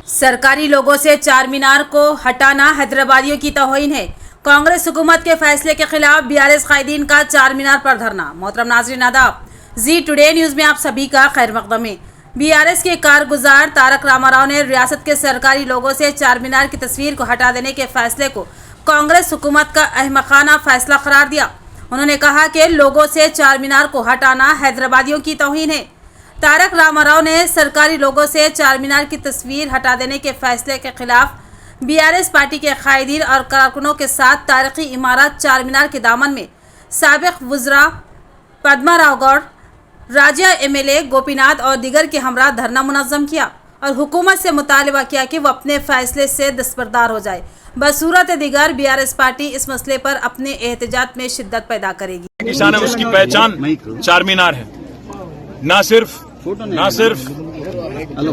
सरकारी लोगों से चार मीनार को हटाना हैदराबादियों की तौहीन है। कांग्रेस हुकूमत के फैसले के खिलाफ बीआरएस कायदीन का चार मीनार पर धरना। मोहतरम नाज़रीन आदाब, जी टुडे न्यूज़ में आप सभी का खैर मक़दम है। बीआरएस के कारगुजार तारक रामाराव ने रियासत के सरकारी लोगों से चार मीनार की तस्वीर को हटा देने के फैसले को कांग्रेस हुकूमत का अहमकाना फैसला करार दिया। उन्होंने कहा कि लोगों से चार मीनार को हटाना हैदराबादियों की तौहीन है। तारक रामाराव ने सरकारी लोगों से चार मीनार की तस्वीर हटा देने के फैसले के खिलाफ बीआरएस पार्टी के कायदीन और कारकुनों के साथ तारीखी इमारत चार मीनार के दामन में साबिक वज़रा पद्मा राव गौड़, राज्य एमएलए गोपीनाथ और दीगर के हमरा धरना मुनज़्ज़म किया और हुकूमत से मुतालबा किया कि वो अपने फैसले से दस्तबरदार हो जाए। बसूरत दीगर बीआरएस पार्टी इस मसले पर अपने एहतजाज में शिद्दत पैदा करेगी। किसान है, उसकी पहचान चार मीनार है। ना सिर्फ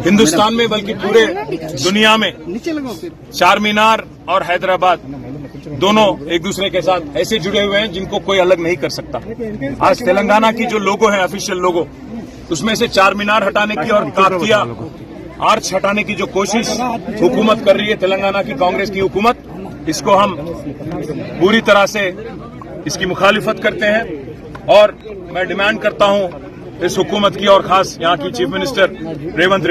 हिंदुस्तान में बल्कि पूरे दुनिया में चार मीनार और हैदराबाद दोनों एक दूसरे के साथ ऐसे जुड़े हुए हैं जिनको कोई अलग नहीं कर सकता। आज तेलंगाना की जो लोगो है, ऑफिशियल लोगो, उसमें से चार मीनार हटाने की और काकतिया आर्च हटाने की जो कोशिश हुकूमत कर रही है, तेलंगाना की कांग्रेस की हुकूमत, इसको हम पूरी तरह से इसकी मुखालिफत करते हैं। और मैं डिमांड करता हूं इस हुकूमत की और खास यहाँ की चीफ मिनिस्टर रेवंत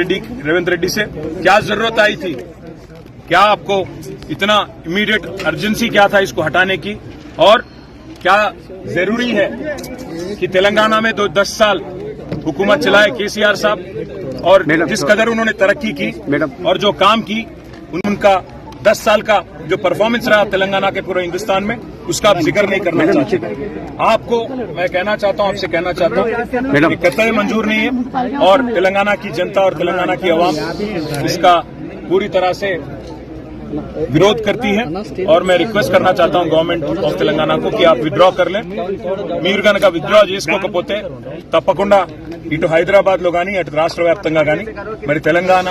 रेड्डी से, क्या जरूरत आई थी, क्या आपको इतना इमीडिएट अर्जेंसी क्या था इसको हटाने की, और क्या जरूरी है कि तेलंगाना में 10 साल हुकूमत चलाए केसीआर साहब और जिस कदर उन्होंने तरक्की की और जो काम की, उनका 10 साल का जो परफॉर्मेंस रहा तेलंगाना के पूरे हिंदुस्तान में, उसका आप जिक्र नहीं करना चाहते। आपको मैं कहना चाहता हूं, आपसे कहना चाहता हूं कि कतई मंजूर नहीं है और तेलंगाना की जनता और तेलंगाना की आवाम इसका पूरी तरह से विरोध करती है। और मैं रिक्वेस्ट करना चाहता हूं गवर्नमेंट ऑफ तेलंगाना को कि आप विड्रॉ कर लें। మీరు గనక విత్డ్రా చేసుకోకపోతే తప్పకుండా ఇటు హైదరాబాద్ లో గానీ అటు రాష్ట్ర వ్యాప్తంగా గానీ మరి తెలంగాణ